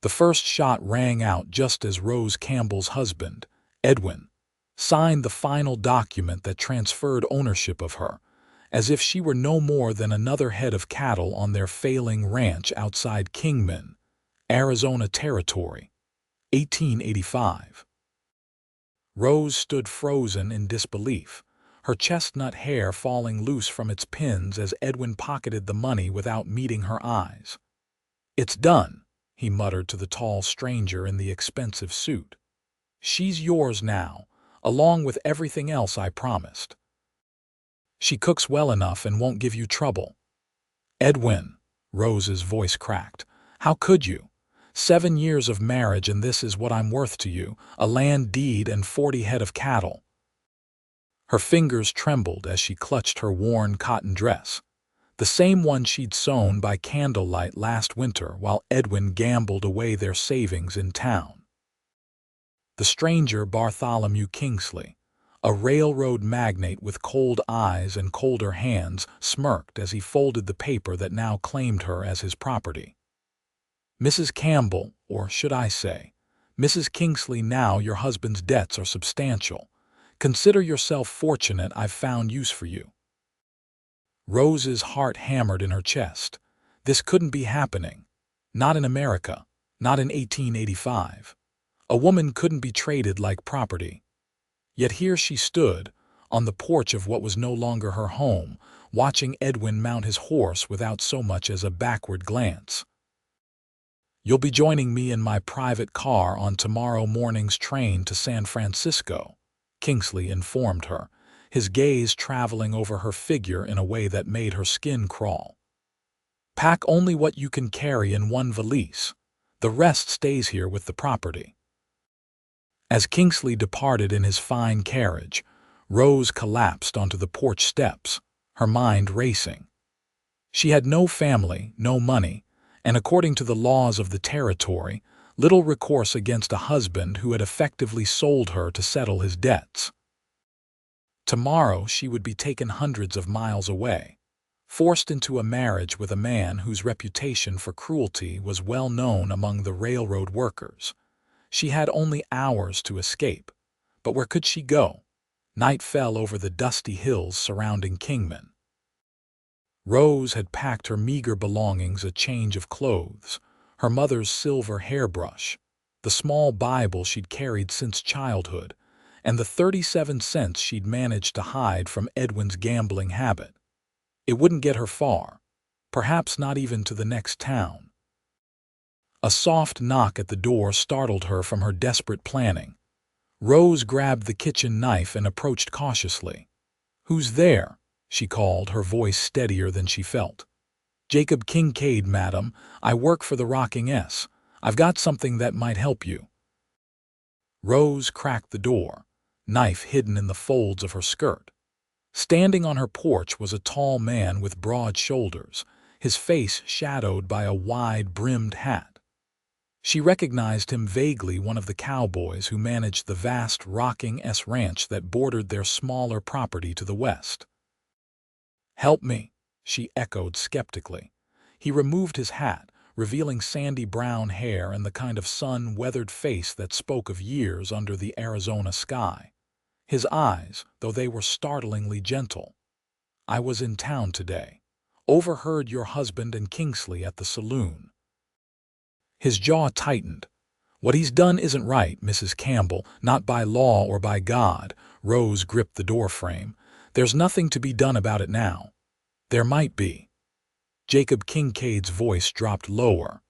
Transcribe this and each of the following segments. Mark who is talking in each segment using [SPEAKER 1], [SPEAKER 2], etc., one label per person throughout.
[SPEAKER 1] The first shot rang out just as Rose Campbell's husband, Edwin, signed the final document that transferred ownership of her, as if she were no more than another head of cattle on their failing ranch outside Kingman, Arizona Territory, 1885. Rose stood frozen in disbelief, her chestnut hair falling loose from its pins as Edwin pocketed the money without meeting her eyes. "It's done," he muttered to the tall stranger in the expensive suit. "She's yours now, along with everything else I promised. She cooks well enough and won't give you trouble." "Edwin," Rose's voice cracked, "how could you? 7 years of marriage and this is what I'm worth to you, a land deed and 40 head of cattle." Her fingers trembled as she clutched her worn cotton dress, the same one she'd sewn by candlelight last winter while Edwin gambled away their savings in town. The stranger, Bartholomew Kingsley, a railroad magnate with cold eyes and colder hands, smirked as he folded the paper that now claimed her as his property. "Mrs. Campbell, or should I say, Mrs. Kingsley, now your husband's debts are substantial. Consider yourself fortunate I've found use for you." Rose's heart hammered in her chest. This couldn't be happening. Not in America. Not in 1885. A woman couldn't be traded like property. Yet here she stood, on the porch of what was no longer her home, watching Edwin mount his horse without so much as a backward glance. "You'll be joining me in my private car on tomorrow morning's train to San Francisco," Kingsley informed her, his gaze traveling over her figure in a way that made her skin crawl. "Pack only what you can carry in one valise. The rest stays here with the property." As Kingsley departed in his fine carriage, Rose collapsed onto the porch steps, her mind racing. She had no family, no money, and according to the laws of the territory, little recourse against a husband who had effectively sold her to settle his debts. Tomorrow she would be taken hundreds of miles away, forced into a marriage with a man whose reputation for cruelty was well known among the railroad workers. She had only hours to escape, but where could she go? Night fell over the dusty hills surrounding Kingman. Rose had packed her meager belongings, a change of clothes, her mother's silver hairbrush, the small Bible she'd carried since childhood, and the 37 cents she'd managed to hide from Edwin's gambling habit. It wouldn't get her far, perhaps not even to the next town. A soft knock at the door startled her from her desperate planning. Rose grabbed the kitchen knife and approached cautiously. "Who's there?" she called, her voice steadier than she felt. "Jacob Kincaid, madam. I work for the Rocking S. I've got something that might help you." Rose cracked the door, knife hidden in the folds of her skirt. Standing on her porch was a tall man with broad shoulders, his face shadowed by a wide-brimmed hat. She recognized him vaguely, one of the cowboys who managed the vast Rocking S ranch that bordered their smaller property to the west. "Help me," she echoed skeptically. He removed his hat, revealing sandy brown hair and the kind of sun-weathered face that spoke of years under the Arizona sky. His eyes, though they were startlingly gentle. "I was in town today. Overheard your husband and Kingsley at the saloon." His jaw tightened. "What he's done isn't right, Mrs. Campbell, not by law or by God." Rose gripped the doorframe. "There's nothing to be done about it now." "There might be." Jacob Kincaid's voice dropped lower.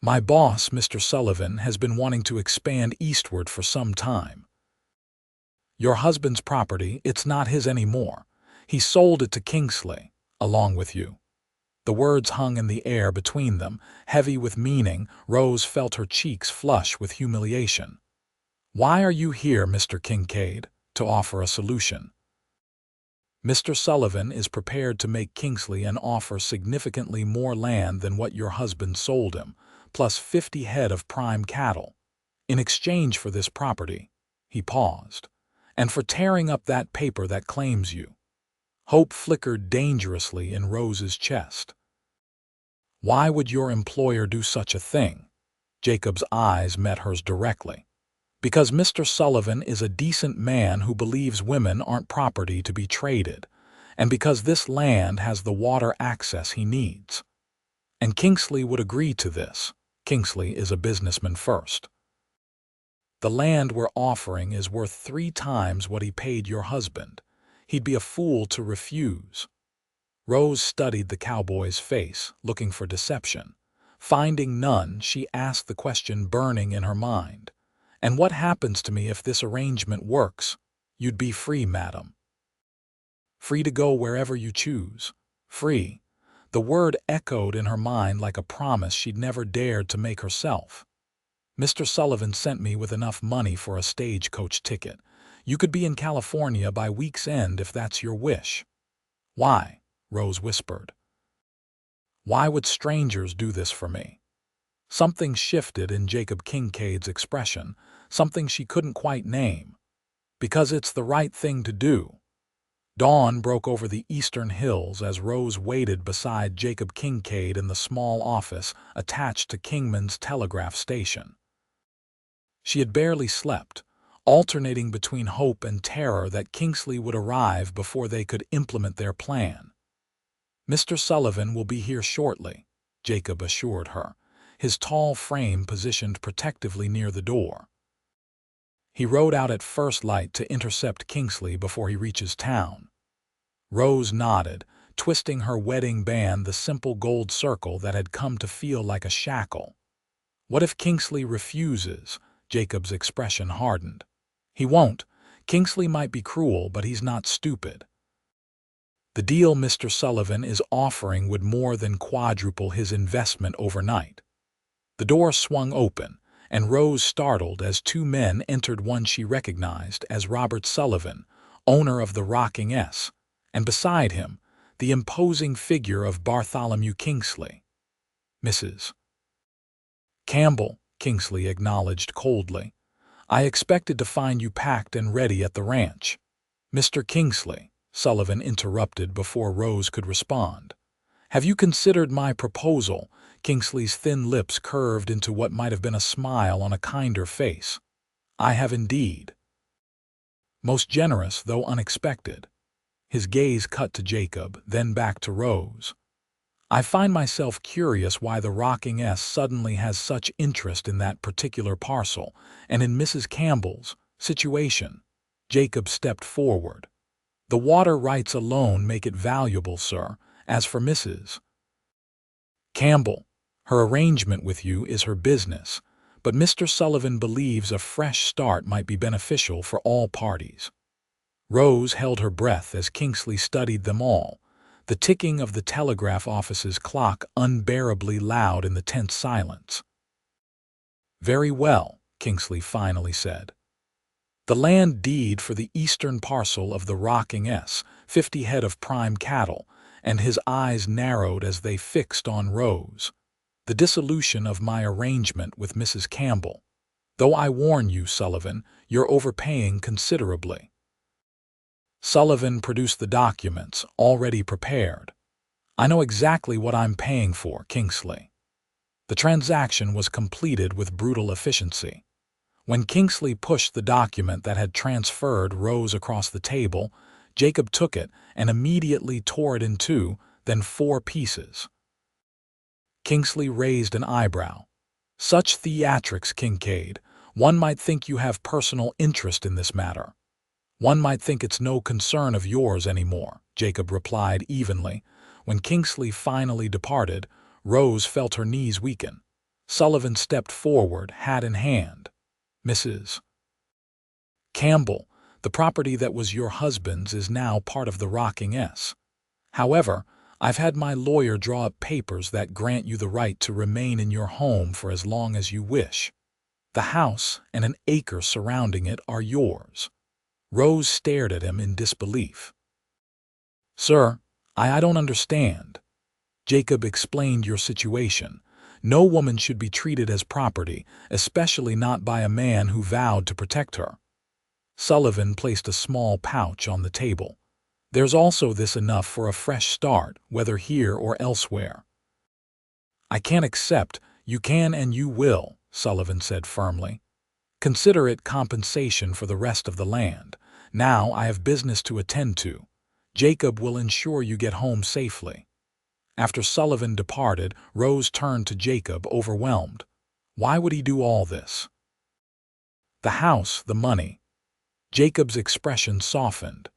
[SPEAKER 1] "My boss, Mr. Sullivan, has been wanting to expand eastward for some time. Your husband's property, it's not his anymore. He sold it to Kingsley, along with you." The words hung in the air between them, heavy with meaning. Rose felt her cheeks flush with humiliation. "Why are you here, Mr. Kincaid?" "To offer a solution. Mr. Sullivan is prepared to make Kingsley an offer significantly more land than what your husband sold him, plus 50 head of prime cattle. In exchange for this property," he paused, "and for tearing up that paper that claims you." Hope flickered dangerously in Rose's chest. "Why would your employer do such a thing?" Jacob's eyes met hers directly. Because Mr. Sullivan is a decent man who believes women aren't property to be traded, and because this land has the water access he needs. And Kingsley would agree to this. Kingsley is a businessman first. The land we're offering is worth 3 times what he paid your husband. He'd be a fool to refuse. Rose studied the cowboy's face, looking for deception. Finding none, she asked the question burning in her mind. "And what happens to me if this arrangement works?" "You'd be free, madam. Free to go wherever you choose. Free." The word echoed in her mind like a promise she'd never dared to make herself. "Mr. Sullivan sent me with enough money for a stagecoach ticket. You could be in California by week's end if that's your wish." "Why?" Rose whispered. "Why would strangers do this for me?" Something shifted in Jacob Kincaid's expression, something she couldn't quite name. "Because it's the right thing to do." Dawn broke over the eastern hills as Rose waited beside Jacob Kincaid in the small office attached to Kingman's telegraph station. She had barely slept, alternating between hope and terror that Kingsley would arrive before they could implement their plan. "Mr. Sullivan will be here shortly," Jacob assured her, his tall frame positioned protectively near the door. "He rode out at first light to intercept Kingsley before he reaches town." Rose nodded, twisting her wedding band the simple gold circle that had come to feel like a shackle. "What if Kingsley refuses?" Jacob's expression hardened. "He won't. Kingsley might be cruel, but he's not stupid. The deal Mr. Sullivan is offering would more than quadruple his investment overnight." The door swung open, and Rose startled as 2 men entered, one she recognized as Robert Sullivan, owner of the Rocking S, and beside him, the imposing figure of Bartholomew Kingsley. "Mrs. Campbell," Kingsley acknowledged coldly. "I expected to find you packed and ready at the ranch." "Mr. Kingsley," Sullivan interrupted before Rose could respond. "Have you considered my proposal?" Kingsley's thin lips curved into what might have been a smile on a kinder face. "I have indeed." "Most generous, though unexpected." His gaze cut to Jacob, then back to Rose. "I find myself curious why the Rocking S suddenly has such interest in that particular parcel, and in Mrs. Campbell's situation." Jacob stepped forward. "The water rights alone make it valuable, sir. As for Mrs. Campbell, her arrangement with you is her business, but Mr. Sullivan believes a fresh start might be beneficial for all parties." Rose held her breath as Kingsley studied them all, the ticking of the telegraph office's clock unbearably loud in the tense silence. "Very well," Kingsley finally said. "The land deed for the eastern parcel of the Rocking S, 50 head of prime cattle," and his eyes narrowed as they fixed on Rose. "The dissolution of my arrangement with Mrs. Campbell. Though I warn you, Sullivan, you're overpaying considerably." Sullivan produced the documents, already prepared. "I know exactly what I'm paying for, Kingsley." The transaction was completed with brutal efficiency. When Kingsley pushed the document that had transferred Rose across the table, Jacob took it and immediately tore it in 2, then 4 pieces. Kingsley raised an eyebrow. "Such theatrics, Kincaid. One might think you have personal interest in this matter." "One might think it's no concern of yours anymore," Jacob replied evenly. When Kingsley finally departed, Rose felt her knees weaken. Sullivan stepped forward, hat in hand. "Mrs. Campbell, the property that was your husband's is now part of the Rocking S. However, I've had my lawyer draw up papers that grant you the right to remain in your home for as long as you wish. The house and an acre surrounding it are yours." Rose stared at him in disbelief. "Sir, I don't understand." Jacob explained your situation. "No woman should be treated as property, especially not by a man who vowed to protect her." Sullivan placed a small pouch on the table. "There's also this enough for a fresh start, whether here or elsewhere." "I can't accept." "You can and you will," Sullivan said firmly. "Consider it compensation for the rest of the land. Now I have business to attend to. Jacob will ensure you get home safely." After Sullivan departed, Rose turned to Jacob, overwhelmed. Why would he do all this? The house, the money. Jacob's expression softened.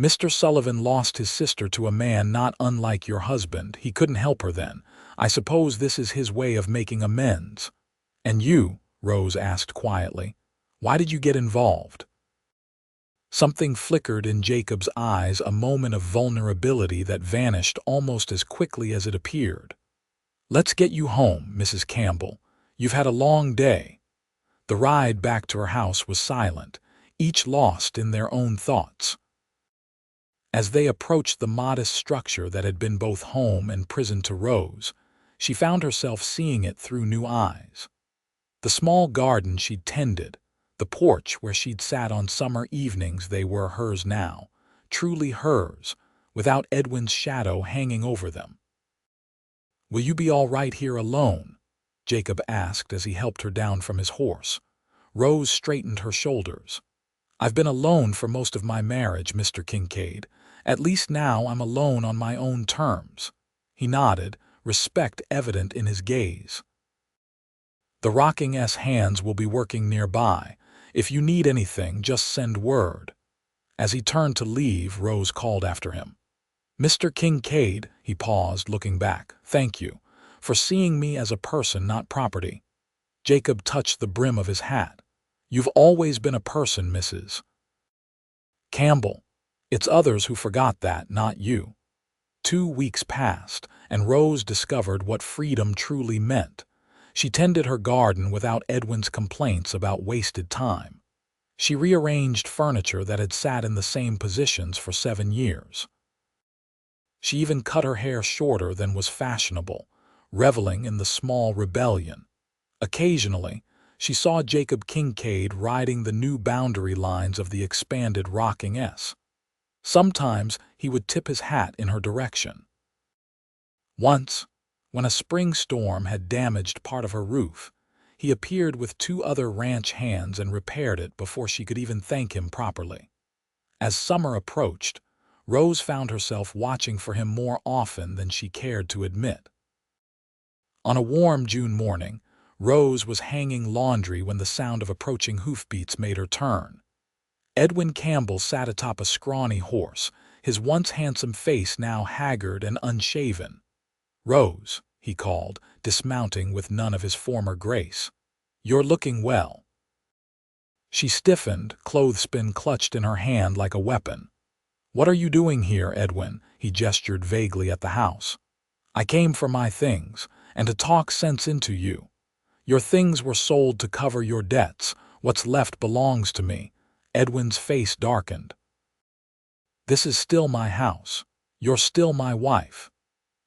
[SPEAKER 1] "Mr. Sullivan lost his sister to a man not unlike your husband. He couldn't help her then. I suppose this is his way of making amends." "And you?" Rose asked quietly. "Why did you get involved?" Something flickered in Jacob's eyes, a moment of vulnerability that vanished almost as quickly as it appeared. "Let's get you home, Mrs. Campbell. You've had a long day." The ride back to her house was silent, each lost in their own thoughts. As they approached the modest structure that had been both home and prison to Rose, she found herself seeing it through new eyes. The small garden she'd tended, the porch where she'd sat on summer evenings, they were hers now, truly hers, without Edwin's shadow hanging over them. "Will you be all right here alone?" Jacob asked as he helped her down from his horse. Rose straightened her shoulders. "I've been alone for most of my marriage, Mr. Kincaid. At least now I'm alone on my own terms." He nodded, respect evident in his gaze. "The Rocking S hands will be working nearby. If you need anything, just send word." As he turned to leave, Rose called after him. "Mr. Kincaid," he paused, looking back, "thank you for seeing me as a person, not property." Jacob touched the brim of his hat. "You've always been a person, Mrs. Campbell. It's others who forgot that, not you." 2 weeks passed, and Rose discovered what freedom truly meant. She tended her garden without Edwin's complaints about wasted time. She rearranged furniture that had sat in the same positions for 7 years. She even cut her hair shorter than was fashionable, reveling in the small rebellion. Occasionally, she saw Jacob Kincaid riding the new boundary lines of the expanded Rocking S. Sometimes he would tip his hat in her direction. Once, when a spring storm had damaged part of her roof, he appeared with 2 other ranch hands and repaired it before she could even thank him properly. As summer approached, Rose found herself watching for him more often than she cared to admit. On a warm June morning, Rose was hanging laundry when the sound of approaching hoofbeats made her turn. Edwin Campbell sat atop a scrawny horse, his once handsome face now haggard and unshaven. "Rose," he called, dismounting with none of his former grace. "You're looking well." She stiffened, clothespin clutched in her hand like a weapon. "What are you doing here, Edwin?" He gestured vaguely at the house. "I came for my things, and to talk sense into you. Your things were sold to cover your debts. What's left belongs to me." Edwin's face darkened. "This is still my house. You're still my wife."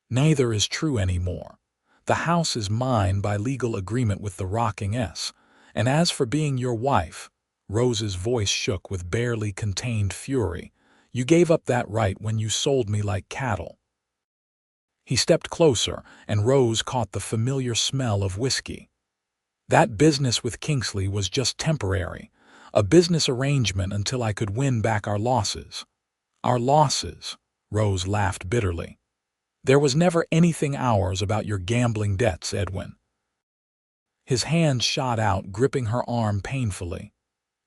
[SPEAKER 1] "Neither is true anymore. The house is mine by legal agreement with the Rocking S, and as for being your wife," Rose's voice shook with barely contained fury, "you gave up that right when you sold me like cattle." He stepped closer, and Rose caught the familiar smell of whiskey. "That business with Kingsley was just temporary, a business arrangement until I could win back our losses." "Our losses?" Rose laughed bitterly. "There was never anything ours about your gambling debts, Edwin." His hand shot out, gripping her arm painfully.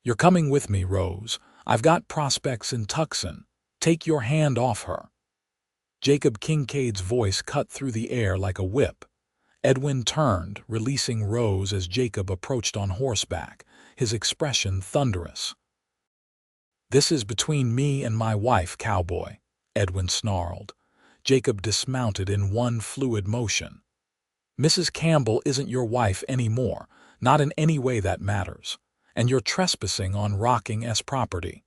[SPEAKER 1] "You're coming with me, Rose. I've got prospects in Tucson. Take your hand off her." Jacob Kincaid's voice cut through the air like a whip. Edwin turned, releasing Rose as Jacob approached on horseback, his expression thunderous. "This is between me and my wife, Cowboy," Edwin snarled. Jacob dismounted in one fluid motion. "Mrs. Campbell isn't your wife anymore, not in any way that matters, and you're trespassing on Rocking S property."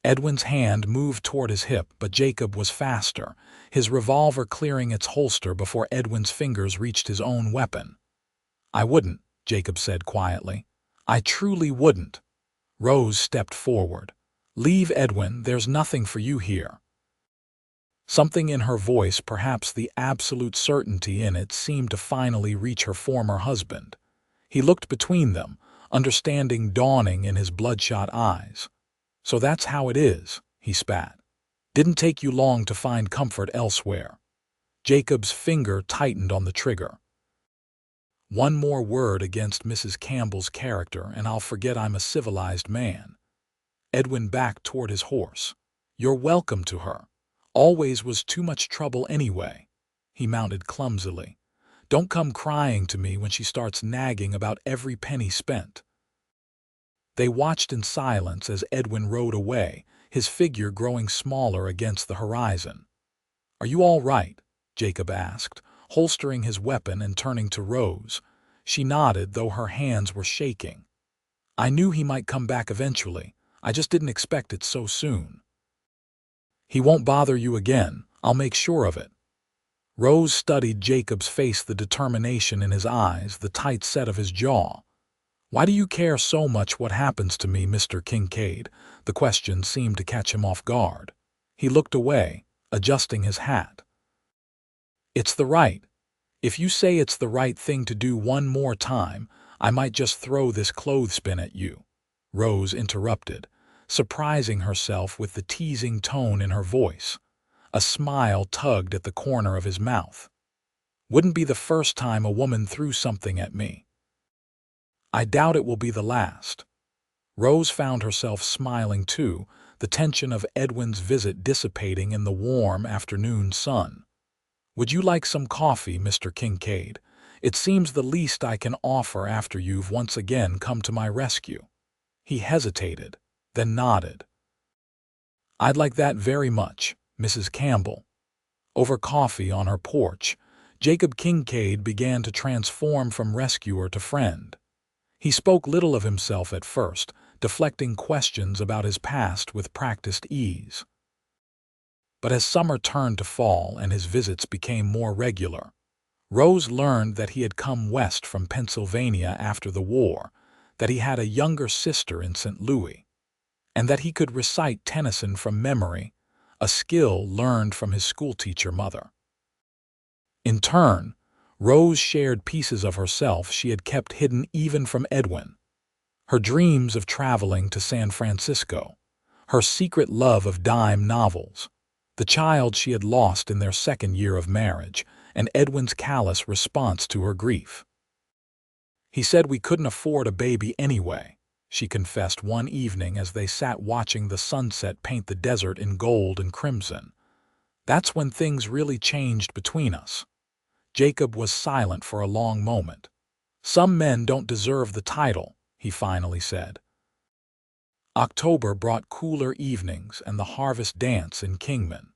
[SPEAKER 1] Edwin's hand moved toward his hip, but Jacob was faster, his revolver clearing its holster before Edwin's fingers reached his own weapon. "I wouldn't," Jacob said quietly. "I truly wouldn't." Rose stepped forward. "Leave, Edwin, there's nothing for you here." Something in her voice, perhaps the absolute certainty in it, seemed to finally reach her former husband. He looked between them, understanding dawning in his bloodshot eyes. "So that's how it is," he spat. "Didn't take you long to find comfort elsewhere." Jacob's finger tightened on the trigger. "One more word against Mrs. Campbell's character, and I'll forget I'm a civilized man." Edwin backed toward his horse. "You're welcome to her. Always was too much trouble anyway." He mounted clumsily. "Don't come crying to me when she starts nagging about every penny spent." They watched in silence as Edwin rode away, his figure growing smaller against the horizon. "Are you all right?" Jacob asked, holstering his weapon and turning to Rose. She nodded, though her hands were shaking. "I knew he might come back eventually. I just didn't expect it so soon." "He won't bother you again. I'll make sure of it." Rose studied Jacob's face, the determination in his eyes, the tight set of his jaw. "Why do you care so much what happens to me, Mr. Kincaid?" The question seemed to catch him off guard. He looked away, adjusting his hat. "It's the right. If you say it's the right thing to do one more time, I might just throw this clothespin at you," Rose interrupted, surprising herself with the teasing tone in her voice. A smile tugged at the corner of his mouth. "Wouldn't be the first time a woman threw something at me." "I doubt it will be the last." Rose found herself smiling too, the tension of Edwin's visit dissipating in the warm afternoon sun. "Would you like some coffee, Mr. Kincaid? It seems the least I can offer after you've once again come to my rescue." He hesitated, then nodded. "I'd like that very much, Mrs. Campbell." Over coffee on her porch, Jacob Kincaid began to transform from rescuer to friend. He spoke little of himself at first, deflecting questions about his past with practiced ease. But as summer turned to fall and his visits became more regular, Rose learned that he had come west from Pennsylvania after the war, that he had a younger sister in St. Louis, and that he could recite Tennyson from memory, a skill learned from his schoolteacher mother. In turn, Rose shared pieces of herself she had kept hidden even from Edwin. Her dreams of traveling to San Francisco, her secret love of dime novels, the child she had lost in their second year of marriage, and Edwin's callous response to her grief. "He said we couldn't afford a baby anyway," she confessed one evening as they sat watching the sunset paint the desert in gold and crimson. "That's when things really changed between us." Jacob was silent for a long moment. "Some men don't deserve the title," he finally said. October brought cooler evenings and the harvest dance in Kingman.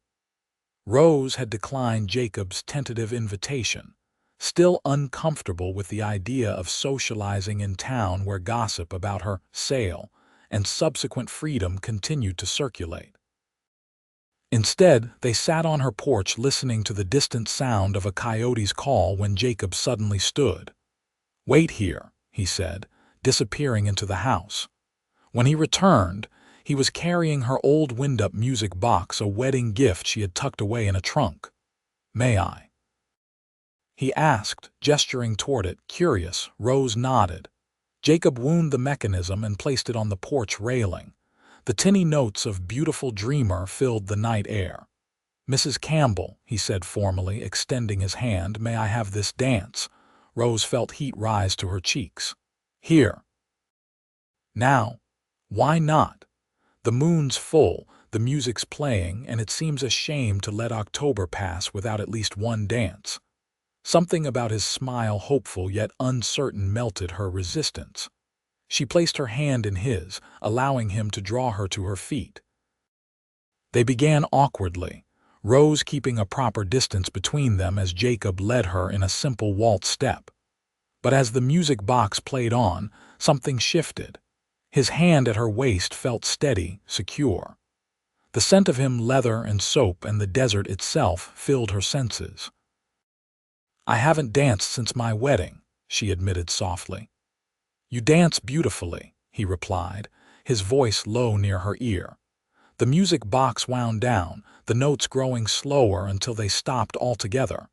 [SPEAKER 1] Rose had declined Jacob's tentative invitation, still uncomfortable with the idea of socializing in town where gossip about her sale and subsequent freedom continued to circulate. Instead, they sat on her porch listening to the distant sound of a coyote's call when Jacob suddenly stood. "Wait here," he said, disappearing into the house. When he returned, he was carrying her old wind-up music box, a wedding gift she had tucked away in a trunk. "May I?" he asked, gesturing toward it, curious. Rose nodded. Jacob wound the mechanism and placed it on the porch railing. The tinny notes of Beautiful Dreamer filled the night air. "Mrs. Campbell," he said formally, extending his hand, "may I have this dance?" Rose felt heat rise to her cheeks. "Here." "Now?" "Why not? The moon's full, the music's playing, and it seems a shame to let October pass without at least one dance." Something about his smile, hopeful yet uncertain, melted her resistance. She placed her hand in his, allowing him to draw her to her feet. They began awkwardly, Rose keeping a proper distance between them as Jacob led her in a simple waltz step. But as the music box played on, something shifted. His hand at her waist felt steady, secure. The scent of him, leather and soap and the desert itself, filled her senses. "I haven't danced since my wedding," she admitted softly. "You dance beautifully," he replied, his voice low near her ear. The music box wound down, the notes growing slower until they stopped altogether.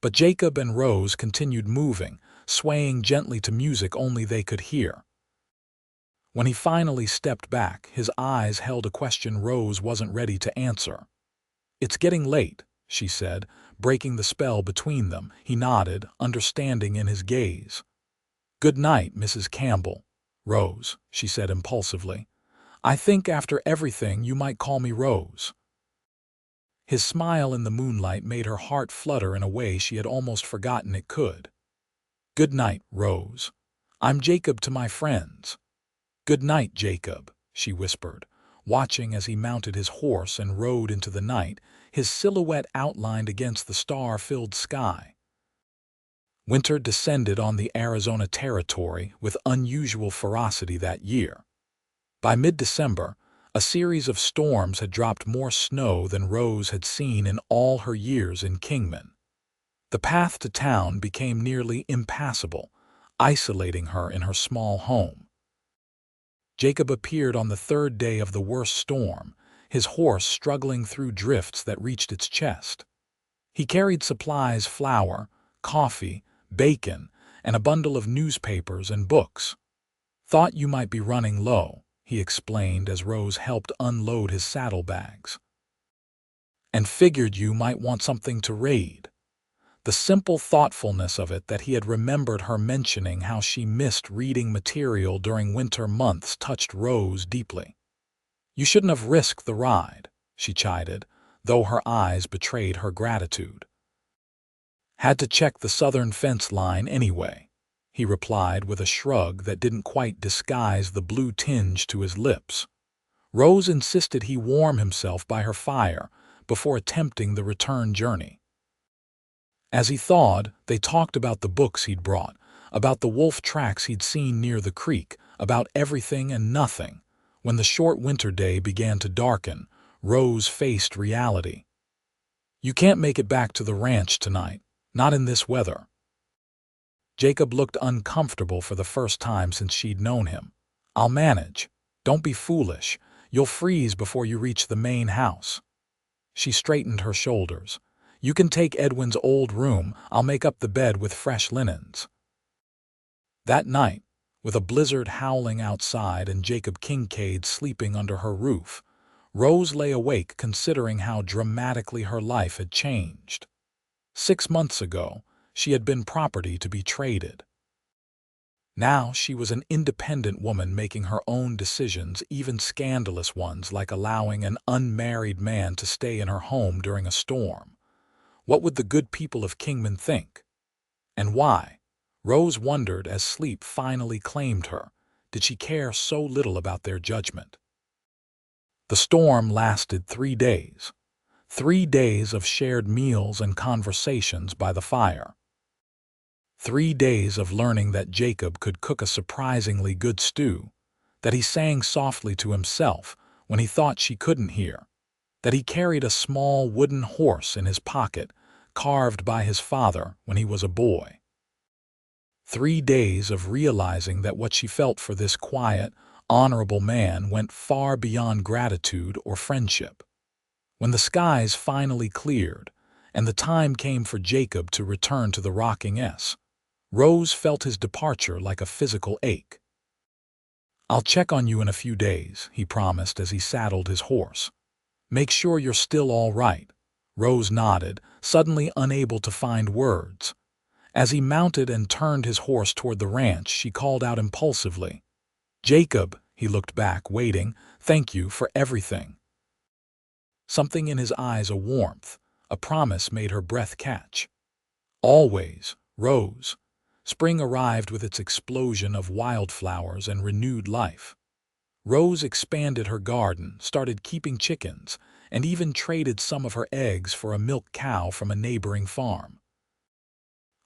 [SPEAKER 1] But Jacob and Rose continued moving, swaying gently to music only they could hear. When he finally stepped back, his eyes held a question Rose wasn't ready to answer. "It's getting late," she said, breaking the spell between them. He nodded, understanding in his gaze. "Good night, Mrs. Campbell." "Rose," she said impulsively. "I think after everything you might call me Rose." His smile in the moonlight made her heart flutter in a way she had almost forgotten it could. "Good night, Rose. I'm Jacob to my friends." "Good night, Jacob," she whispered, watching as he mounted his horse and rode into the night, his silhouette outlined against the star-filled sky. Winter descended on the Arizona territory with unusual ferocity that year. By mid-December, a series of storms had dropped more snow than Rose had seen in all her years in Kingman. The path to town became nearly impassable, isolating her in her small home. Jacob appeared on the third day of the worst storm, his horse struggling through drifts that reached its chest. He carried supplies: flour, coffee, bacon, and a bundle of newspapers and books. "Thought you might be running low," he explained as Rose helped unload his saddlebags. "And figured you might want something to read." The simple thoughtfulness of it, that he had remembered her mentioning how she missed reading material during winter months, touched Rose deeply. "You shouldn't have risked the ride," she chided, though her eyes betrayed her gratitude. "Had to check the southern fence line anyway," he replied with a shrug that didn't quite disguise the blue tinge to his lips. Rose insisted he warm himself by her fire before attempting the return journey. As he thawed, they talked about the books he'd brought, about the wolf tracks he'd seen near the creek, about everything and nothing. When the short winter day began to darken, Rose faced reality. "You can't make it back to the ranch tonight, not in this weather." Jacob looked uncomfortable for the first time since she'd known him. "I'll manage. Don't be foolish. You'll freeze before you reach the main house." She straightened her shoulders. "You can take Edwin's old room. I'll make up the bed with fresh linens." That night, with a blizzard howling outside and Jacob Kincaid sleeping under her roof, Rose lay awake considering how dramatically her life had changed. 6 months ago, she had been property to be traded. Now she was an independent woman making her own decisions, even scandalous ones like allowing an unmarried man to stay in her home during a storm. What would the good people of Kingman think? And why? Rose wondered as sleep finally claimed her. Did she care so little about their judgment? The storm lasted 3 days. 3 days of shared meals and conversations by the fire. 3 days of learning that Jacob could cook a surprisingly good stew, that he sang softly to himself when he thought she couldn't hear, that he carried a small wooden horse in his pocket, carved by his father when he was a boy. 3 days of realizing that what she felt for this quiet, honorable man went far beyond gratitude or friendship. When the skies finally cleared, and the time came for Jacob to return to the Rocking S, Rose felt his departure like a physical ache. "I'll check on you in a few days," he promised as he saddled his horse. "Make sure you're still all right." Rose nodded, suddenly unable to find words. As he mounted and turned his horse toward the ranch, she called out impulsively, "Jacob." He looked back, waiting. "Thank you for everything." Something in his eyes, a warmth, a promise, made her breath catch. "Always, Rose." Spring arrived with its explosion of wildflowers and renewed life. Rose expanded her garden, started keeping chickens, and even traded some of her eggs for a milk cow from a neighboring farm.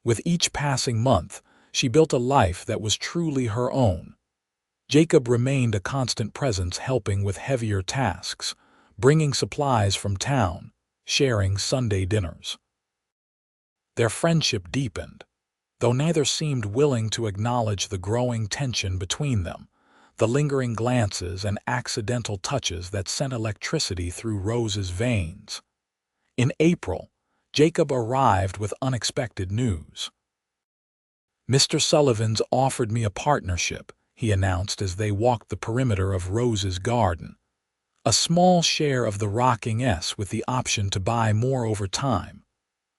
[SPEAKER 1] With each passing month, she built a life that was truly her own. Jacob remained a constant presence, helping with heavier tasks, bringing supplies from town, sharing Sunday dinners. Their friendship deepened, though neither seemed willing to acknowledge the growing tension between them, the lingering glances and accidental touches that sent electricity through Rose's veins. In April, Jacob arrived with unexpected news. Mr. Sullivan's offered me a partnership, he announced as they walked the perimeter of Rose's garden. A small share of the Rocking S with the option to buy more over time.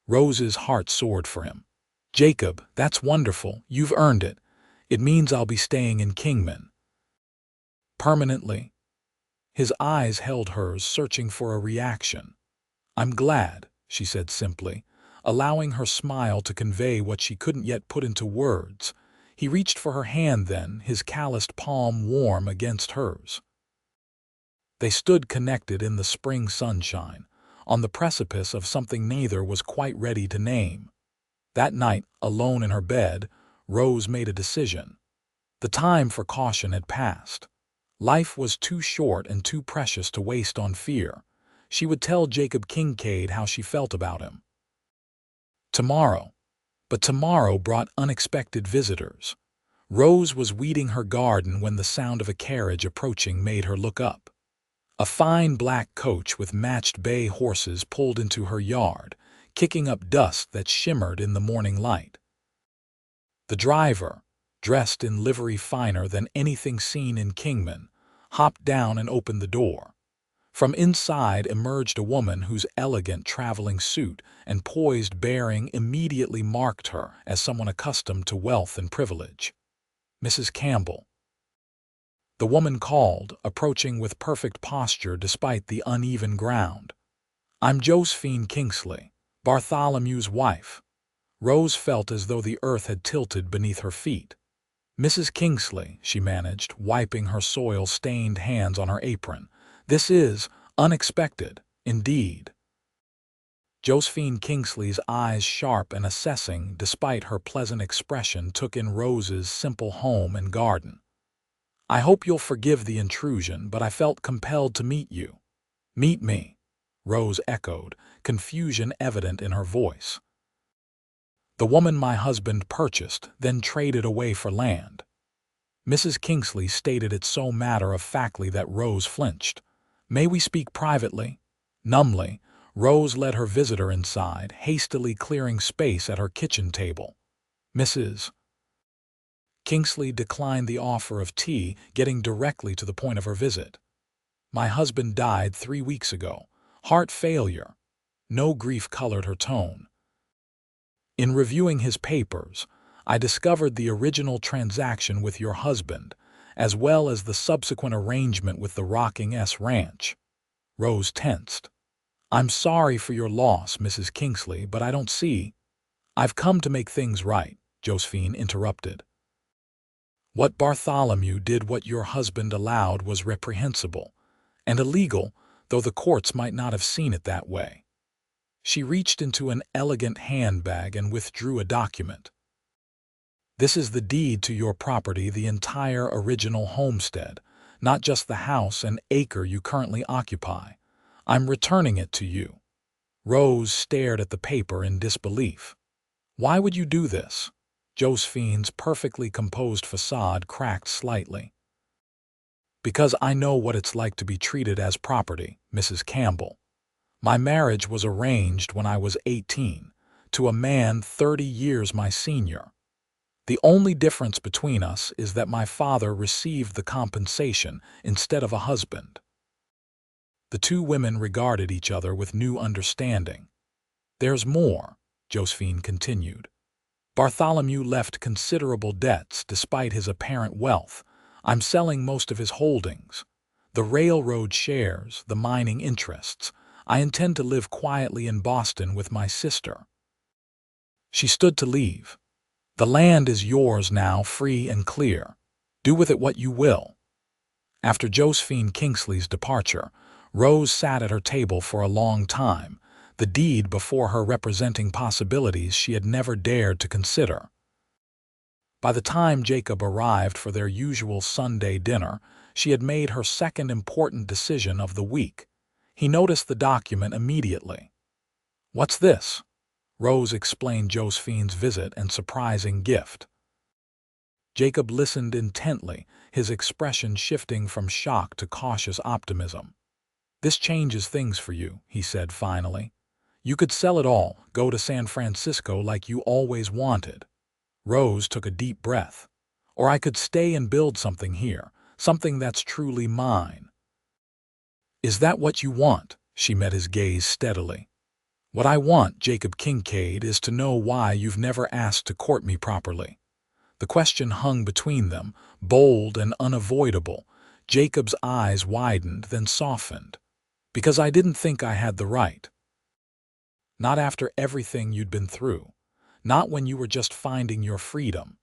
[SPEAKER 1] Rose's heart soared for him. Jacob, that's wonderful. You've earned it. It means I'll be staying in Kingman. Permanently? His eyes held hers, searching for a reaction. I'm glad, she said simply, allowing her smile to convey what she couldn't yet put into words. He reached for her hand then, his calloused palm warm against hers. They stood connected in the spring sunshine, on the precipice of something neither was quite ready to name. That night, alone in her bed, Rose made a decision. The time for caution had passed. Life was too short and too precious to waste on fear. She would tell Jacob Kincaid how she felt about him. Tomorrow. But tomorrow brought unexpected visitors. Rose was weeding her garden when the sound of a carriage approaching made her look up. A fine black coach with matched bay horses pulled into her yard, kicking up dust that shimmered in the morning light. The driver, dressed in livery finer than anything seen in Kingman, hopped down and opened the door. From inside emerged a woman whose elegant traveling suit and poised bearing immediately marked her as someone accustomed to wealth and privilege. Mrs. Campbell. The woman called, approaching with perfect posture despite the uneven ground. I'm Josephine Kingsley, Bartholomew's wife. Rose felt as though the earth had tilted beneath her feet. Mrs. Kingsley, she managed, wiping her soil-stained hands on her apron. This is unexpected, indeed. Josephine Kingsley's eyes, sharp and assessing despite her pleasant expression, took in Rose's simple home and garden. I hope you'll forgive the intrusion, but I felt compelled to meet you. Meet me, Rose echoed, confusion evident in her voice. The woman my husband purchased, then traded away for land. Mrs. Kingsley stated it so matter-of-factly that Rose flinched. May we speak privately? Numbly, Rose led her visitor inside, hastily clearing space at her kitchen table. Mrs. Kingsley declined the offer of tea, getting directly to the point of her visit. My husband died 3 weeks ago. Heart failure. No grief colored her tone. In reviewing his papers, I discovered the original transaction with your husband, as well as the subsequent arrangement with the Rocking S Ranch. Rose tensed. I'm sorry for your loss, Mrs. Kingsley, but I don't see. I've come to make things right, Josephine interrupted. What Bartholomew did, what your husband allowed, was reprehensible and illegal, though the courts might not have seen it that way. She reached into an elegant handbag and withdrew a document. This is the deed to your property, the entire original homestead, not just the house and acre you currently occupy. I'm returning it to you. Rose stared at the paper in disbelief. Why would you do this? Josephine's perfectly composed facade cracked slightly. Because I know what it's like to be treated as property, Mrs. Campbell. My marriage was arranged when I was 18, to a man 30 years my senior. The only difference between us is that my father received the compensation instead of a husband. The two women regarded each other with new understanding. There's more, Josephine continued. Bartholomew left considerable debts despite his apparent wealth. I'm selling most of his holdings. The railroad shares, the mining interests. I intend to live quietly in Boston with my sister. She stood to leave. The land is yours now, free and clear. Do with it what you will. After Josephine Kingsley's departure, Rose sat at her table for a long time, the deed before her representing possibilities she had never dared to consider. By the time Jacob arrived for their usual Sunday dinner, she had made her second important decision of the week. He noticed the document immediately. What's this? Rose explained Josephine's visit and surprising gift. Jacob listened intently, his expression shifting from shock to cautious optimism. This changes things for you, he said finally. You could sell it all, go to San Francisco like you always wanted. Rose took a deep breath. Or I could stay and build something here, something that's truly mine. Is that what you want? She met his gaze steadily. What I want, Jacob Kincaid, is to know why you've never asked to court me properly. The question hung between them, bold and unavoidable. Jacob's eyes widened, then softened. Because I didn't think I had the right. Not after everything you'd been through. Not when you were just finding your freedom.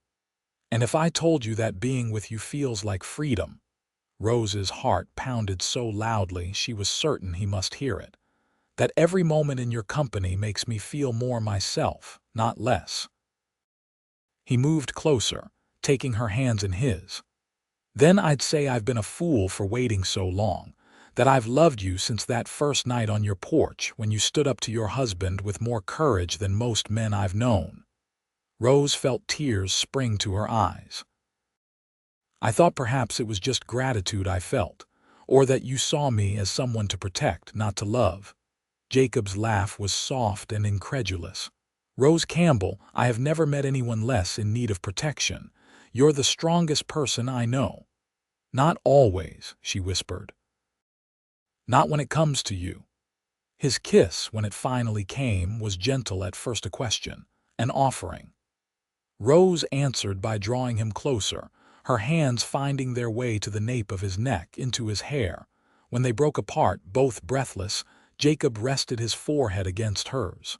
[SPEAKER 1] And if I told you that being with you feels like freedom. Rose's heart pounded so loudly she was certain he must hear it. That every moment in your company makes me feel more myself, not less. He moved closer, taking her hands in his. Then I'd say I've been a fool for waiting so long, that I've loved you since that first night on your porch when you stood up to your husband with more courage than most men I've known. Rose felt tears spring to her eyes. I thought perhaps it was just gratitude I felt, or that you saw me as someone to protect, not to love. Jacob's laugh was soft and incredulous. Rose Campbell, I have never met anyone less in need of protection. You're the strongest person I know. Not always, she whispered. Not when it comes to you. His kiss, when it finally came, was gentle at first, a question, an offering. Rose answered by drawing him closer, her hands finding their way to the nape of his neck, into his hair. When they broke apart, both breathless, Jacob rested his forehead against hers.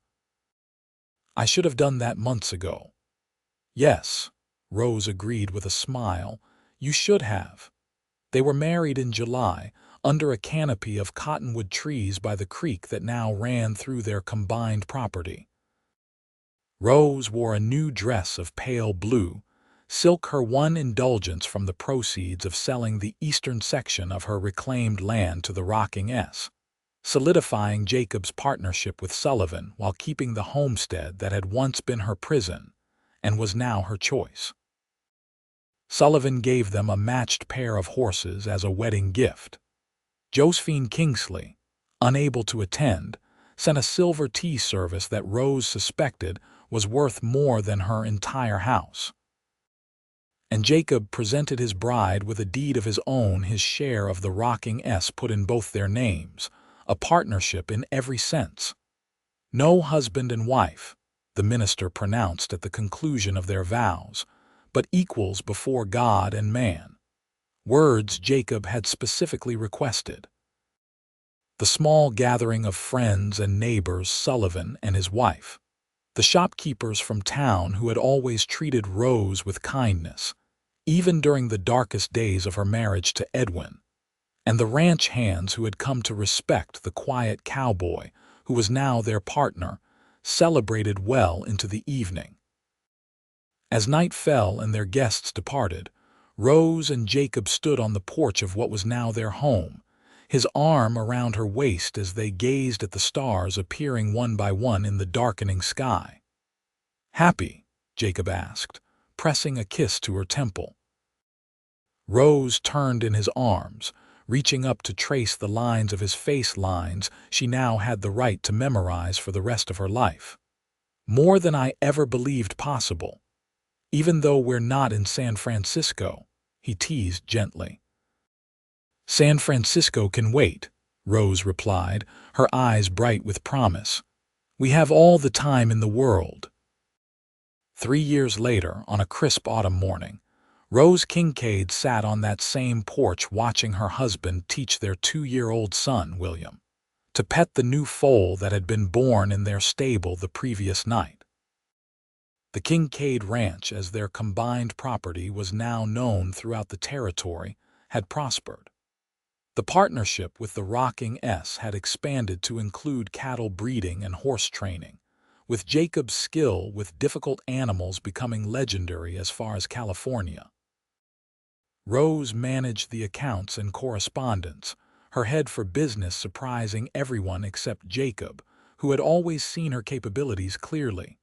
[SPEAKER 1] I should have done that months ago. Yes, Rose agreed with a smile, you should have. They were married in July, under a canopy of cottonwood trees by the creek that now ran through their combined property. Rose wore a new dress of pale blue, silk, her one indulgence from the proceeds of selling the eastern section of her reclaimed land to the Rocking S, solidifying Jacob's partnership with Sullivan while keeping the homestead that had once been her prison and was now her choice. Sullivan gave them a matched pair of horses as a wedding gift. Josephine Kingsley, unable to attend, sent a silver tea service that Rose suspected was worth more than her entire house. And Jacob presented his bride with a deed of his own, his share of the Rocking S put in both their names, a partnership in every sense. No husband and wife, the minister pronounced at the conclusion of their vows, but equals before God and man. Words Jacob had specifically requested. The small gathering of friends and neighbors, Sullivan and his wife, the shopkeepers from town who had always treated Rose with kindness, even during the darkest days of her marriage to Edwin, and the ranch hands who had come to respect the quiet cowboy who was now their partner, celebrated well into the evening. As night fell and their guests departed, Rose and Jacob stood on the porch of what was now their home, his arm around her waist as they gazed at the stars appearing one by one in the darkening sky. Happy? Jacob asked, pressing a kiss to her temple. Rose turned in his arms, reaching up to trace the lines of his face, lines she now had the right to memorize for the rest of her life. More than I ever believed possible. Even though we're not in San Francisco, he teased gently. San Francisco can wait, Rose replied, her eyes bright with promise. We have all the time in the world. 3 years later, on a crisp autumn morning, Rose Kincaid sat on that same porch watching her husband teach their 2-year-old son, William, to pet the new foal that had been born in their stable the previous night. The Kincaid Ranch, as their combined property was now known throughout the territory, had prospered. The partnership with the Rocking S had expanded to include cattle breeding and horse training, with Jacob's skill with difficult animals becoming legendary as far as California. Rose managed the accounts and correspondence, her head for business surprising everyone except Jacob, who had always seen her capabilities clearly.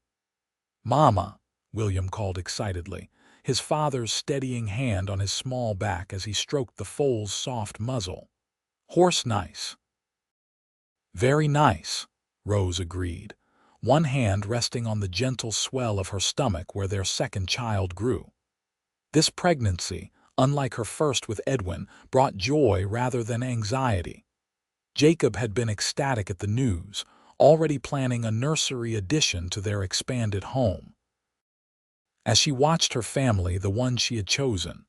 [SPEAKER 1] "Mama," William called excitedly, his father's steadying hand on his small back as he stroked the foal's soft muzzle. "Horse nice." "Very nice," Rose agreed, one hand resting on the gentle swell of her stomach where their second child grew. This pregnancy, unlike her first with Edwin, brought joy rather than anxiety. Jacob had been ecstatic at the news, already planning a nursery addition to their expanded home. As she watched her family, the one she had chosen,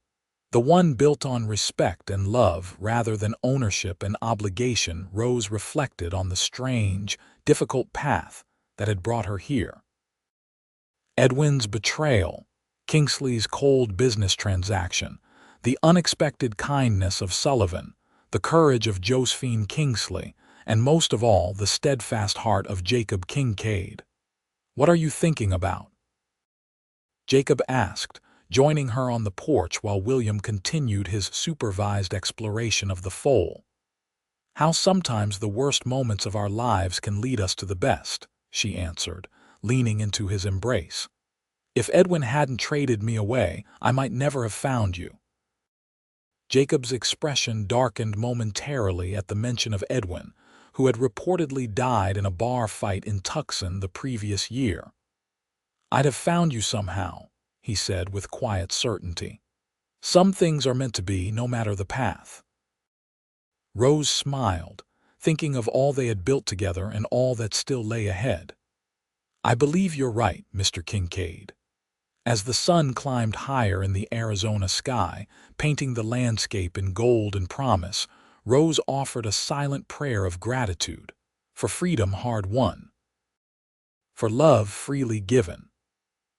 [SPEAKER 1] the one built on respect and love rather than ownership and obligation, Rose reflected on the strange, difficult path that had brought her here. Edwin's betrayal, Kingsley's cold business transaction, the unexpected kindness of Sullivan, the courage of Josephine Kingsley, and most of all, the steadfast heart of Jacob Kincaid. "What are you thinking about?" Jacob asked, joining her on the porch while William continued his supervised exploration of the foal. "How sometimes the worst moments of our lives can lead us to the best," she answered, leaning into his embrace. "If Edwin hadn't traded me away, I might never have found you." Jacob's expression darkened momentarily at the mention of Edwin, who had reportedly died in a bar fight in Tucson the previous year. "I'd have found you somehow," he said with quiet certainty. "Some things are meant to be, no matter the path." Rose smiled, thinking of all they had built together and all that still lay ahead. "I believe you're right, Mr. Kincaid." As the sun climbed higher in the Arizona sky, painting the landscape in gold and promise, Rose offered a silent prayer of gratitude, for freedom hard won, for love freely given,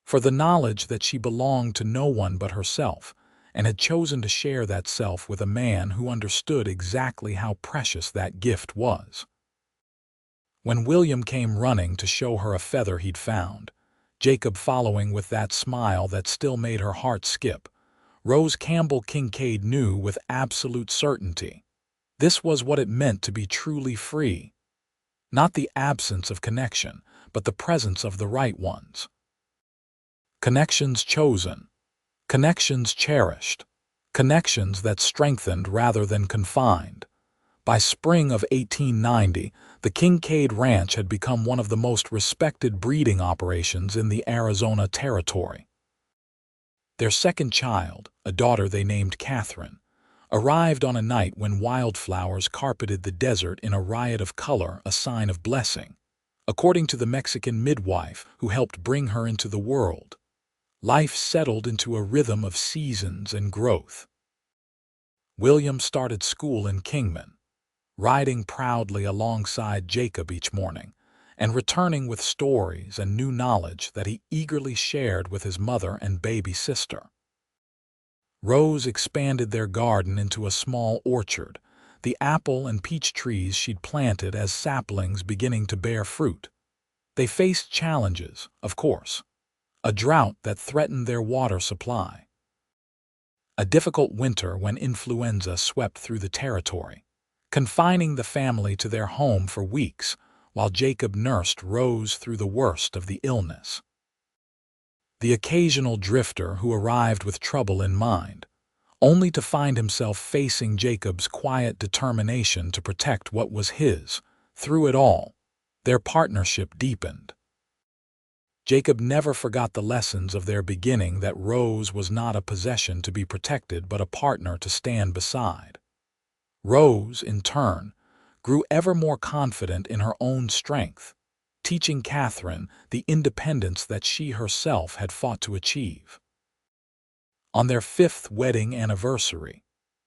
[SPEAKER 1] for the knowledge that she belonged to no one but herself, and had chosen to share that self with a man who understood exactly how precious that gift was. When William came running to show her a feather he'd found, Jacob following with that smile that still made her heart skip, Rose Campbell Kincaid knew with absolute certainty. This was what it meant to be truly free. Not the absence of connection, but the presence of the right ones. Connections chosen. Connections cherished. Connections that strengthened rather than confined. By spring of 1890, the Kincaid Ranch had become one of the most respected breeding operations in the Arizona Territory. Their second child, a daughter they named Catherine, arrived on a night when wildflowers carpeted the desert in a riot of color, a sign of blessing. According to the Mexican midwife who helped bring her into the world, life settled into a rhythm of seasons and growth. William started school in Kingman, riding proudly alongside Jacob each morning, and returning with stories and new knowledge that he eagerly shared with his mother and baby sister. Rose expanded their garden into a small orchard, the apple and peach trees she'd planted as saplings beginning to bear fruit. They faced challenges, of course. A drought that threatened their water supply. A difficult winter when influenza swept through the territory, confining the family to their home for weeks while Jacob nursed Rose through the worst of the illness. The occasional drifter who arrived with trouble in mind, only to find himself facing Jacob's quiet determination to protect what was his. Through it all, their partnership deepened. Jacob never forgot the lessons of their beginning, that Rose was not a possession to be protected but a partner to stand beside. Rose, in turn, grew ever more confident in her own strength, teaching Catherine the independence that she herself had fought to achieve. On their 5th wedding anniversary,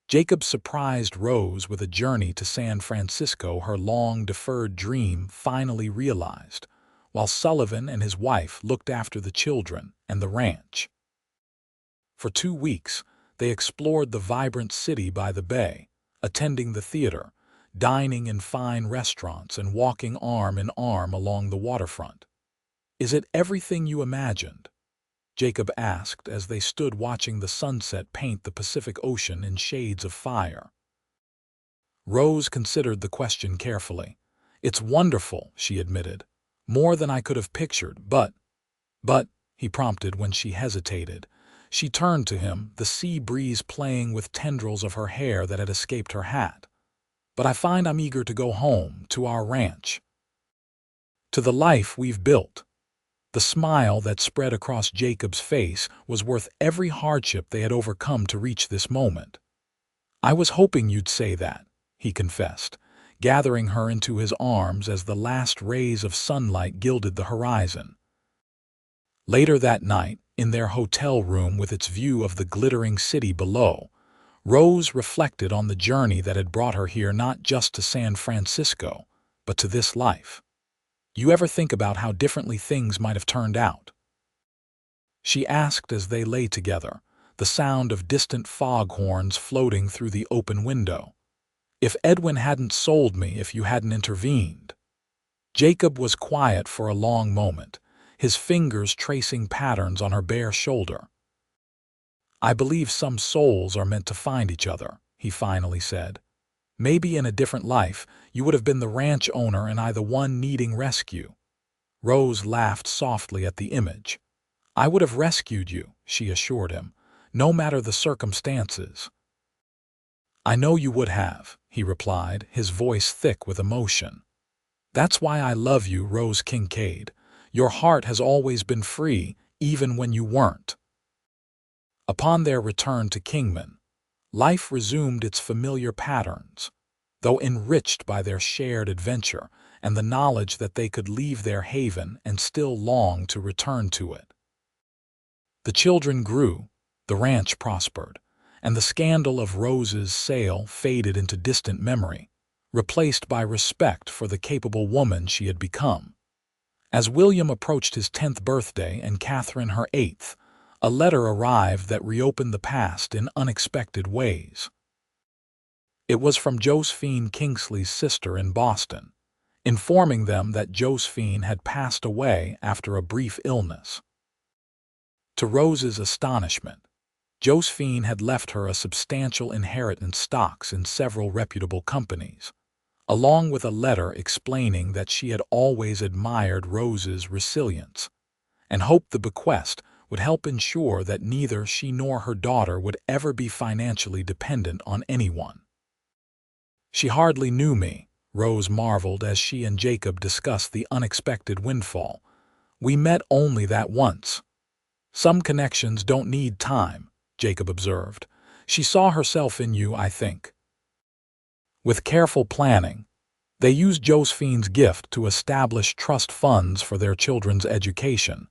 [SPEAKER 1] Jacob surprised Rose with a journey to San Francisco, her long-deferred dream finally realized, while Sullivan and his wife looked after the children and the ranch. For 2 weeks, they explored the vibrant city by the bay, attending the theater, dining in fine restaurants, and walking arm in arm along the waterfront. "Is it everything you imagined?" Jacob asked as they stood watching the sunset paint the Pacific Ocean in shades of fire. Rose considered the question carefully. "It's wonderful," she admitted. "More than I could have pictured, but," he prompted when she hesitated. She turned to him, the sea breeze playing with tendrils of her hair that had escaped her hat. "But I find I'm eager to go home, to our ranch." To the life we've built. The smile that spread across Jacob's face was worth every hardship they had overcome to reach this moment. "I was hoping you'd say that," he confessed, gathering her into his arms as the last rays of sunlight gilded the horizon. Later that night, in their hotel room with its view of the glittering city below, Rose reflected on the journey that had brought her here, not just to San Francisco, but to this life. "You ever think about how differently things might have turned out?" she asked as they lay together, the sound of distant foghorns floating through the open window. "If Edwin hadn't sold me, if you hadn't intervened." Jacob was quiet for a long moment, his fingers tracing patterns on her bare shoulder. "I believe some souls are meant to find each other," he finally said. "Maybe in a different life, you would have been the ranch owner and I the one needing rescue." Rose laughed softly at the image. "I would have rescued you," she assured him, "no matter the circumstances." "I know you would have," he replied, his voice thick with emotion. "That's why I love you, Rose Kincaid. Your heart has always been free, even when you weren't." Upon their return to Kingman, life resumed its familiar patterns, though enriched by their shared adventure and the knowledge that they could leave their haven and still long to return to it. The children grew, the ranch prospered, and the scandal of Rose's sale faded into distant memory, replaced by respect for the capable woman she had become. As William approached his 10th birthday and Catherine her 8th, a letter arrived that reopened the past in unexpected ways. It was from Josephine Kingsley's sister in Boston, informing them that Josephine had passed away after a brief illness. To Rose's astonishment, Josephine had left her a substantial inheritance stocks in several reputable companies, along with a letter explaining that she had always admired Rose's resilience and hoped the bequest would help ensure that neither she nor her daughter would ever be financially dependent on anyone. "She hardly knew me," Rose marveled as she and Jacob discussed the unexpected windfall. "We met only that once." "Some connections don't need time," Jacob observed. "She saw herself in you, I think." With careful planning, they used Josephine's gift to establish trust funds for their children's education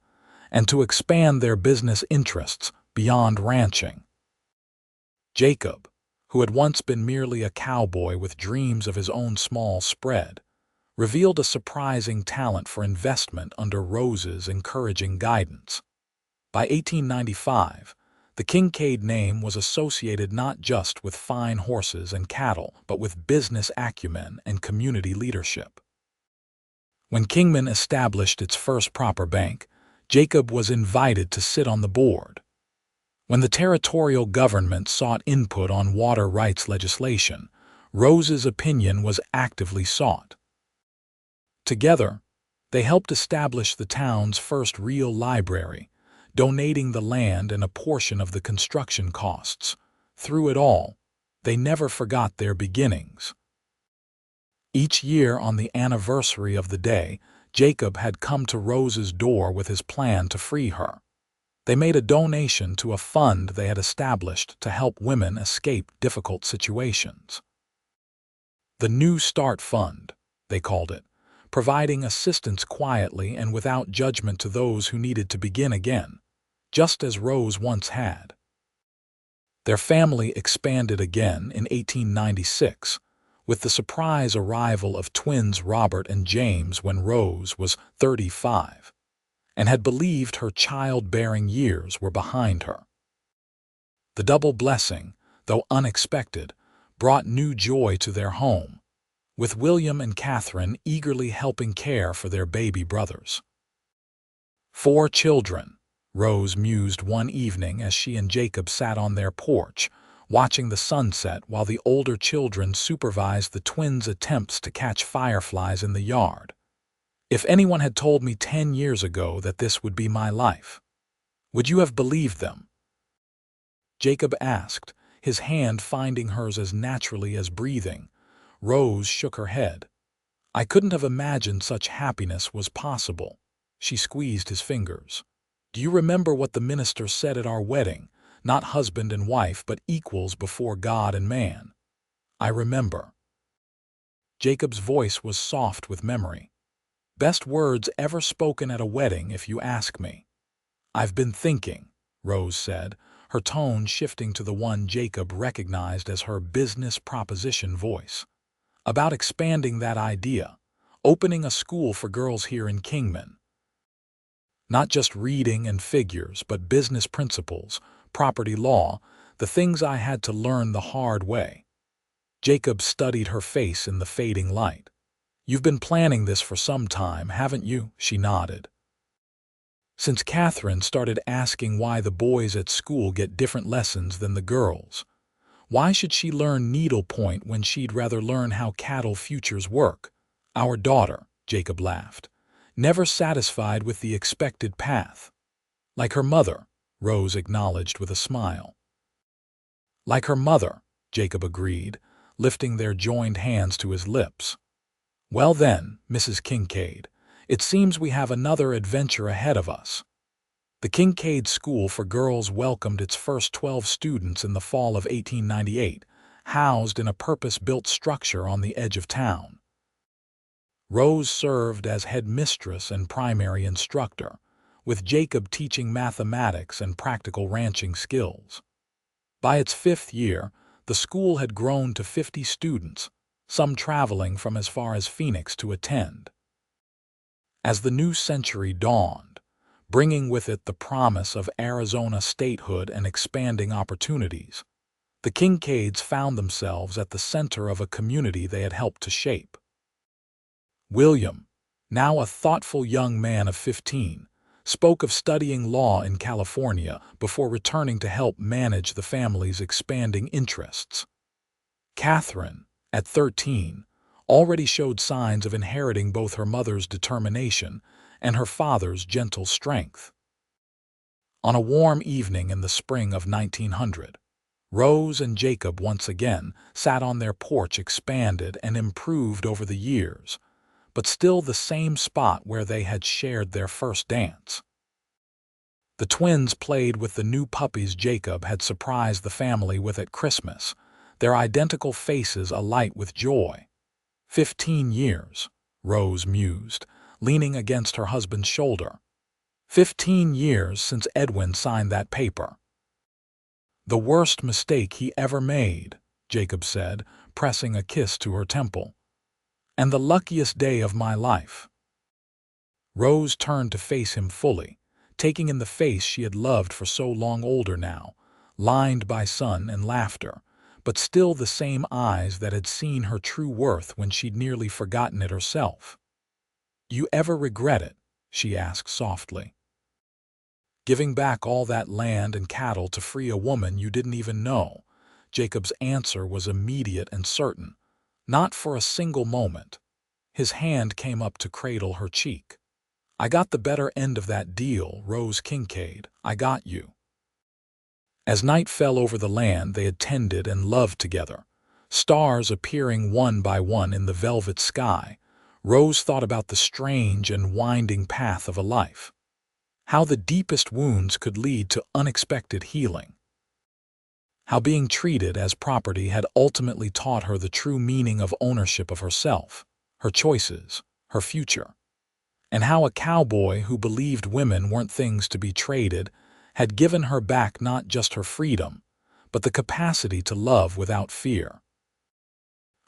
[SPEAKER 1] and to expand their business interests beyond ranching. Jacob, who had once been merely a cowboy with dreams of his own small spread, revealed a surprising talent for investment under Rose's encouraging guidance. By 1895, the Kincaid name was associated not just with fine horses and cattle, but with business acumen and community leadership. When Kingman established its first proper bank, Jacob was invited to sit on the board. When the territorial government sought input on water rights legislation, Rose's opinion was actively sought. Together, they helped establish the town's first real library, donating the land and a portion of the construction costs. Through it all, they never forgot their beginnings. Each year on the anniversary of the day, Jacob had come to Rose's door with his plan to free her. They made a donation to a fund they had established to help women escape difficult situations. The New Start Fund, they called it, providing assistance quietly and without judgment to those who needed to begin again, just as Rose once had. Their family expanded again in 1896, with the surprise arrival of twins Robert and James when Rose was 35, and had believed her childbearing years were behind her. The double blessing, though unexpected, brought new joy to their home, with William and Catherine eagerly helping care for their baby brothers. 4 children, Rose mused one evening as she and Jacob sat on their porch, watching the sunset while the older children supervised the twins' attempts to catch fireflies in the yard. "If anyone had told me 10 years ago that this would be my life, would you have believed them?" Jacob asked, his hand finding hers as naturally as breathing. Rose shook her head. I couldn't have imagined such happiness was possible. She squeezed his fingers. Do you remember what the minister said at our wedding? Not husband and wife, but equals before God and man. I remember. Jacob's voice was soft with memory. Best words ever spoken at a wedding, if you ask me. I've been thinking, Rose said, her tone shifting to the one Jacob recognized as her business proposition voice, about expanding that idea, opening a school for girls here in Kingman. Not just reading and figures, but business principles, property law, the things I had to learn the hard way. Jacob studied her face in the fading light. You've been planning this for some time, haven't you? She nodded. Since Catherine started asking why the boys at school get different lessons than the girls. Why should she learn needlepoint when she'd rather learn how cattle futures work? Our daughter, Jacob laughed, never satisfied with the expected path. Like her mother, Rose acknowledged with a smile. Like her mother, Jacob agreed, lifting their joined hands to his lips. Well then, Mrs. Kincaid, it seems we have another adventure ahead of us. The Kincaid School for Girls welcomed its first 12 students in the fall of 1898, housed in a purpose-built structure on the edge of town. Rose served as headmistress and primary instructor, with Jacob teaching mathematics and practical ranching skills. By its 5th year, the school had grown to 50 students, some traveling from as far as Phoenix to attend. As the new century dawned, bringing with it the promise of Arizona statehood and expanding opportunities, the Kincaids found themselves at the center of a community they had helped to shape. William, now a thoughtful young man of 15, spoke of studying law in California before returning to help manage the family's expanding interests. Catherine, at 13, already showed signs of inheriting both her mother's determination and her father's gentle strength. On a warm evening in the spring of 1900, Rose and Jacob once again sat on their porch, expanded and improved over the years, but still the same spot where they had shared their first dance. The twins played with the new puppies Jacob had surprised the family with at Christmas, their identical faces alight with joy. 15 years, Rose mused, leaning against her husband's shoulder. 15 years since Edwin signed that paper. The worst mistake he ever made, Jacob said, pressing a kiss to her temple. And the luckiest day of my life. Rose turned to face him fully, taking in the face she had loved for so long, older now, lined by sun and laughter, but still the same eyes that had seen her true worth when she'd nearly forgotten it herself. You ever regret it? She asked softly. Giving back all that land and cattle to free a woman you didn't even know? Jacob's answer was immediate and certain. Not for a single moment. His hand came up to cradle her cheek. I got the better end of that deal, Rose Kincaid. I got you. As night fell over the land they had tended and loved together, stars appearing one by one in the velvet sky, Rose thought about the strange and winding path of a life. How the deepest wounds could lead to unexpected healing. How being treated as property had ultimately taught her the true meaning of ownership of herself, her choices, her future. And how a cowboy who believed women weren't things to be traded had given her back not just her freedom, but the capacity to love without fear.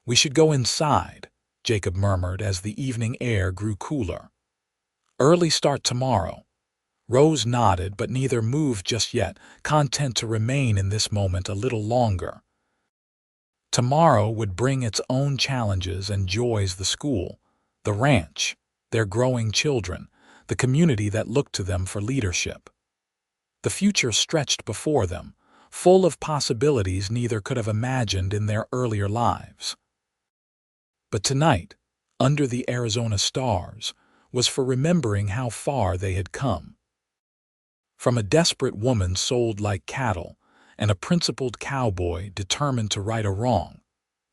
[SPEAKER 1] We should go inside, Jacob murmured as the evening air grew cooler. Early start tomorrow. Rose nodded, but neither moved just yet, content to remain in this moment a little longer. Tomorrow would bring its own challenges and joys: the school, the ranch, their growing children, the community that looked to them for leadership. The future stretched before them, full of possibilities neither could have imagined in their earlier lives. But tonight, under the Arizona stars, was for remembering how far they had come. From a desperate woman sold like cattle and a principled cowboy determined to right a wrong,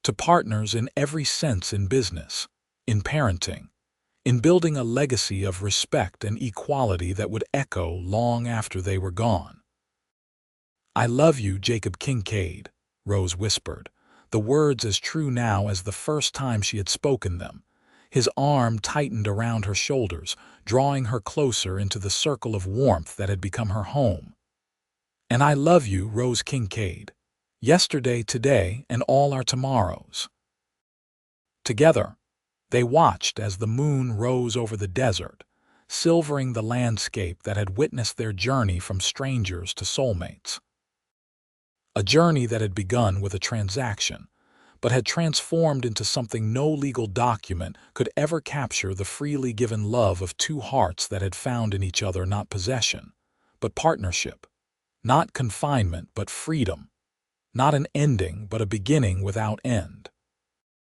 [SPEAKER 1] to partners in every sense in business, in parenting, in building a legacy of respect and equality that would echo long after they were gone. "I love you, Jacob Kincaid," Rose whispered, the words as true now as the first time she had spoken them. His arm tightened around her shoulders, drawing her closer into the circle of warmth that had become her home. "And I love you, Rose Kincaid. Yesterday, today, and all our tomorrows." Together, they watched as the moon rose over the desert, silvering the landscape that had witnessed their journey from strangers to soulmates. A journey that had begun with a transaction, but had transformed into something no legal document could ever capture: the freely given love of two hearts that had found in each other not possession, but partnership, not confinement, but freedom, not an ending, but a beginning without end.